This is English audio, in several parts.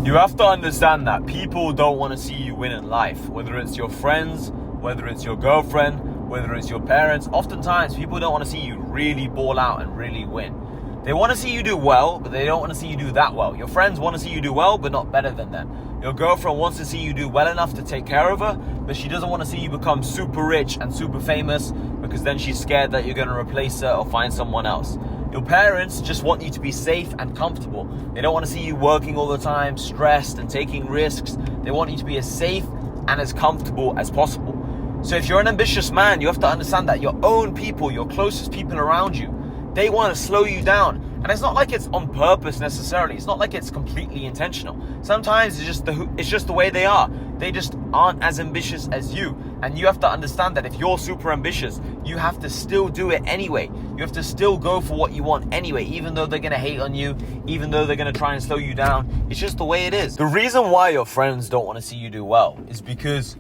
You have to understand that people don't want to see you win in life, whether it's your friends, whether it's your girlfriend, whether it's your parents. Oftentimes, people don't want to see you really ball out and really win. They want to see you do well, but they don't want to see you do that well. Your friends want to see you do well, but not better than them. Your girlfriend wants to see you do well enough to take care of her, but she doesn't want to see you become super rich and super famous, because then she's scared that you're going to replace her or find someone else. Your parents just want you to be safe and comfortable. They don't want to see you working all the time, stressed and taking risks. They want you to be as safe and as comfortable as possible. So if you're an ambitious man, you have to understand that your own people, your closest people around you, they want to slow you down. And it's not like it's on purpose necessarily. It's not like it's completely intentional. Sometimes it's just the way they are. They just aren't as ambitious as you. And you have to understand that if you're super ambitious, you have to still do it anyway. You have to still go for what you want anyway, even though they're going to hate on you, even though they're going to try and slow you down. It's just the way it is. The reason why your friends don't want to see you do well is because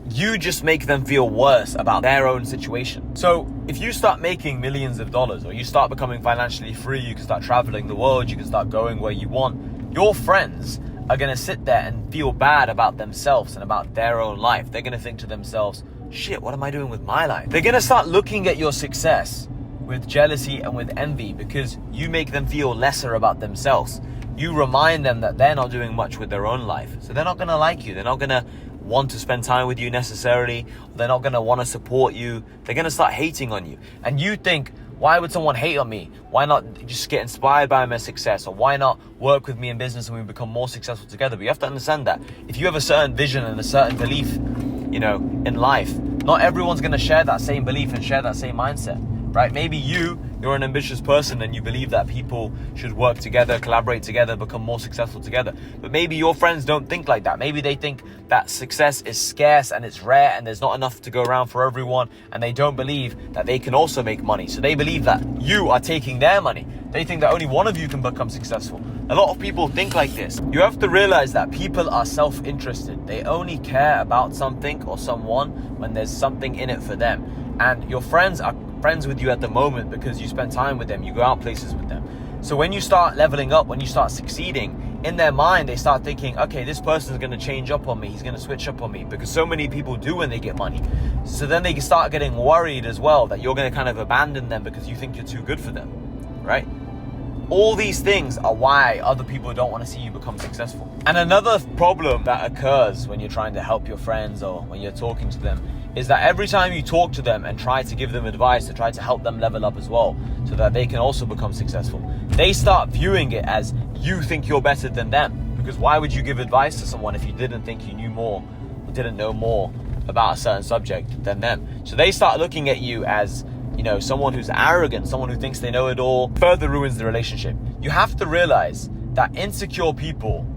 you just make them feel worse about their own situation. So if you start making millions of dollars, or you start becoming financially free, you can start traveling the world, you can start going where you want, your friends are going to sit there and feel bad about themselves and about their own life. They're going to think to themselves, shit, what am I doing with my life? They're going to start looking at your success with jealousy and with envy, because you make them feel lesser about themselves. You remind them that they're not doing much with their own life. So they're not going to like you. They're not going to want to spend time with you necessarily. They're not going to want to support you. They're going to start hating on you. And you think, why would someone hate on me? Why not just get inspired by my success? Or why not work with me in business and we become more successful together? But you have to understand that if you have a certain vision and a certain belief, in life, not everyone's going to share that same belief and share that same mindset, right? Maybe you're an ambitious person and you believe that people should work together, collaborate together, become more successful together. But maybe your friends don't think like that. Maybe they think that success is scarce and it's rare and there's not enough to go around for everyone, and they don't believe that they can also make money. So they believe that you are taking their money. They think that only one of you can become successful. A lot of people think like this. You have to realize that people are self-interested. They only care about something or someone when there's something in it for them. And your friends are friends with you at the moment because you spend time with them, you go out places with them. So when you start leveling up, when you start succeeding, in their mind they start thinking, okay, this person's going to change up on me, he's going to switch up on me, because so many people do when they get money. So then they start getting worried as well that you're going to kind of abandon them because you think you're too good for them, right? All these things are why other people don't want to see you become successful. And another problem that occurs when you're trying to help your friends or when you're talking to them is that every time you talk to them and try to give them advice to try to help them level up as well so that they can also become successful, they start viewing it as you think you're better than them. Because why would you give advice to someone if you didn't think you knew more or didn't know more about a certain subject than them? So they start looking at you as, someone who's arrogant, someone who thinks they know it all. Further ruins the relationship. You have to realize that insecure people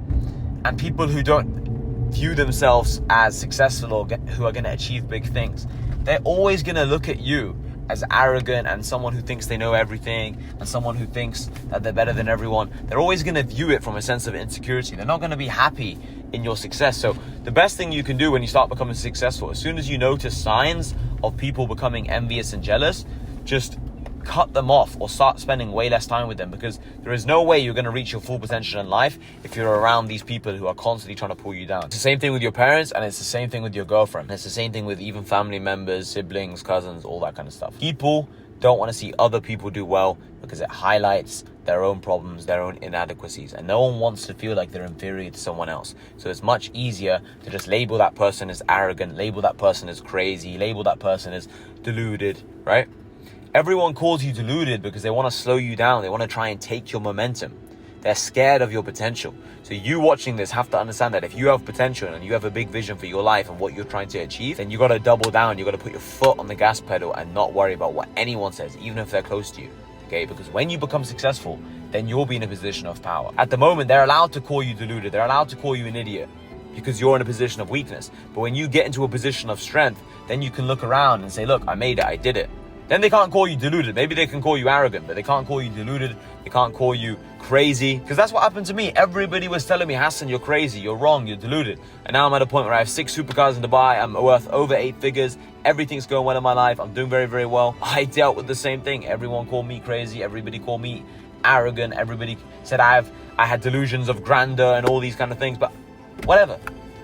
and people who don't view themselves as successful or who are going to achieve big things, they're always going to look at you as arrogant and someone who thinks they know everything and someone who thinks that they're better than everyone. They're always going to view it from a sense of insecurity. They're not going to be happy in your success. So the best thing you can do when you start becoming successful, as soon as you notice signs of people becoming envious and jealous, just cut them off or start spending way less time with them, because there is no way you're going to reach your full potential in life if you're around these people who are constantly trying to pull you down. It's the same thing with your parents, and it's the same thing with your girlfriend. It's the same thing with even family members, siblings, cousins, all that kind of stuff. People don't want to see other people do well because it highlights their own problems, their own inadequacies, and no one wants to feel like they're inferior to someone else. So it's much easier to just label that person as arrogant, label that person as crazy, label that person as deluded, right? Everyone calls you deluded because they want to slow you down. They want to try and take your momentum. They're scared of your potential. So you watching this have to understand that if you have potential and you have a big vision for your life and what you're trying to achieve, then you got to double down. You got to put your foot on the gas pedal and not worry about what anyone says, even if they're close to you. Okay? Because when you become successful, then you'll be in a position of power. At the moment, they're allowed to call you deluded. They're allowed to call you an idiot because you're in a position of weakness. But when you get into a position of strength, then you can look around and say, look, I made it. I did it. Then they can't call you deluded. Maybe they can call you arrogant, but they can't call you deluded. They can't call you crazy. Because that's what happened to me. Everybody was telling me, Hassan, you're crazy, you're wrong, you're deluded. And now I'm at a point where I have 6 supercars in Dubai. I'm worth over 8 figures. Everything's going well in my life. I'm doing very, very well. I dealt with the same thing. Everyone called me crazy. Everybody called me arrogant. Everybody said I had delusions of grandeur and all these kind of things, but whatever.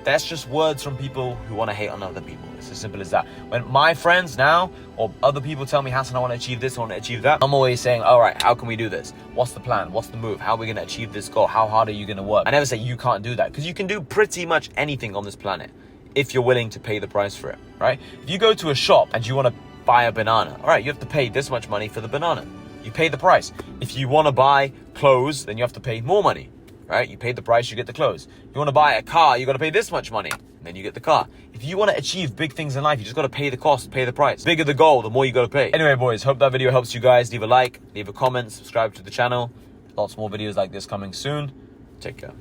That's just words from people who want to hate on other people. It's as simple as that. When my friends now or other people tell me, Hassan, I want to achieve this, I want to achieve that, I'm always saying, all right, how can we do this? What's the plan? What's the move? How are we going to achieve this goal? How hard are you going to work? I never say you can't do that, because you can do pretty much anything on this planet if you're willing to pay the price for it, right? If you go to a shop and you want to buy a banana, all right, you have to pay this much money for the banana. You pay the price. If you want to buy clothes, then you have to pay more money. Right? You pay the price, you get the clothes. You want to buy a car, you got to pay this much money, and then you get the car. If you want to achieve big things in life, you just got to pay the cost, pay the price. The bigger the goal, the more you got to pay. Anyway, boys, hope that video helps you guys. Leave a like, leave a comment, subscribe to the channel. Lots more videos like this coming soon. Take care.